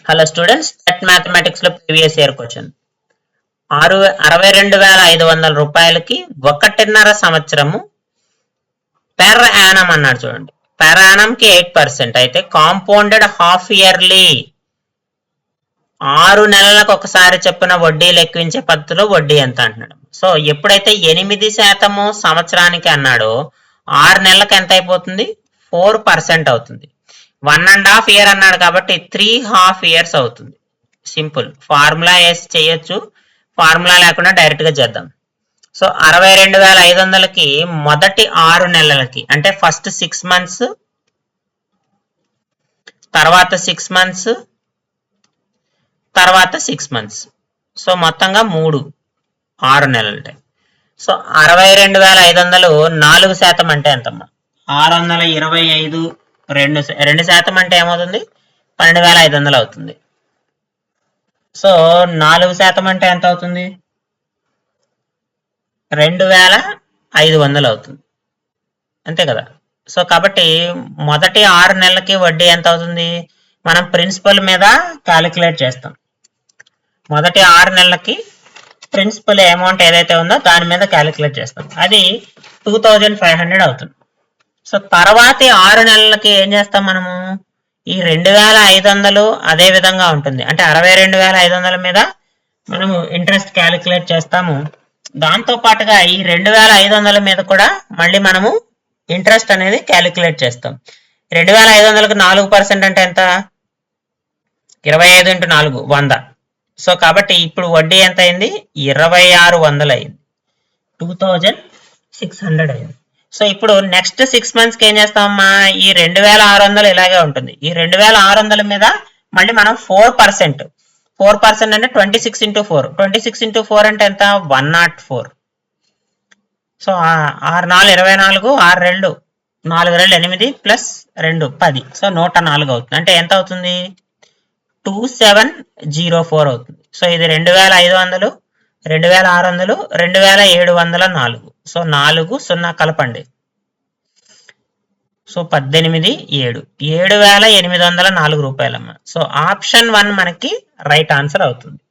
Hello students, net mathematics లో previous year question 62,500 రూపాయలకి 1.5 సంవత్సరము పెర్ యానం అన్నాడు. చూడండి, పెర్ యానం కి 8% అయితే కాంపౌండెడ్ హాఫ్ ఇయర్లీ 6 నెలలకు ఒకసారి చెప్పిన వడ్డీ లెక్కించే పద్ధతిలో వడ్డీ ఎంత అంటున్నాడు. సో ఎప్పుడైతే 8% సంవత్సరానికి అన్నాడో 6 నెలలకు ఎంత అయిపోతుంది? 4% అవుతుంది. 1.5 ఇయర్ అన్నాడు కాబట్టి 3.5 ఇయర్స్ అవుతుంది. సింపుల్ ఫార్ములా వేసి చేయొచ్చు, ఫార్ములా లేకుండా డైరెక్ట్ గా చేద్దాం. సో 62,500కి మొదటి 6 నెలలకి అంటే ఫస్ట్ 6 మంత్స్, తర్వాత 6 మంత్స్, తర్వాత 6 మంత్స్, సో మొత్తంగా 6 నెలలు. సో 62,500 4% అంటే ఎంతమ్మా? 625 2% అంటే ఏమవుతుంది? 12,500 అవుతుంది. సో 4% అంటే ఎంత అవుతుంది? 2,500 అవుతుంది, అంతే కదా. సో కాబట్టి మొదటి 6 నెలలకి వడ్డీ ఎంత అవుతుంది? మనం ప్రిన్సిపల్ మీద క్యాలిక్యులేట్ చేస్తాం. మొదటి 6 నెలలకి ప్రిన్సిపల్ అమౌంట్ ఏదైతే ఉందో దాని మీద క్యాలిక్యులేట్ చేస్తాం. అది 2,500 అవుతుంది. సో తర్వాతి 6 నెలలకి ఏం చేస్తాం మనము? ఈ 2,500 అదే విధంగా ఉంటుంది. అంటే 62,500 మీద మనము ఇంట్రెస్ట్ క్యాలిక్యులేట్ చేస్తాము. దాంతో పాటుగా ఈ 2,500 మీద కూడా మళ్ళీ మనము ఇంట్రెస్ట్ అనేది క్యాలిక్యులేట్ చేస్తాం. 2,500కి 4% అంటే ఎంత? 25 × 4 100. సో కాబట్టి ఇప్పుడు వడ్డీ ఎంత అయింది? 2,600 అయింది, 2,600 అయింది. సో ఇప్పుడు నెక్స్ట్ 6 మంత్స్కి ఏం చేస్తామమ్మా? ఈ 2,600 ఇలాగే ఉంటుంది. ఈ 2,600 మీద మళ్ళీ మనం 4% అంటే 26 × 4. 26 × 4 అంటే ఎంత? 104. So 6 4 24, 6 2 4 2 8 plus 2 10. సో 104 అవుతుంది. అంటే ఎంత అవుతుంది? 2704 అవుతుంది. సో ఇది 2,500, 2,600, 2,704. సో 4 0 కలపండి. సో 18 7 7,804 రూపాయలమ్మ. సో ఆప్షన్ 1 మనకి రైట్ ఆన్సర్ అవుతుంది.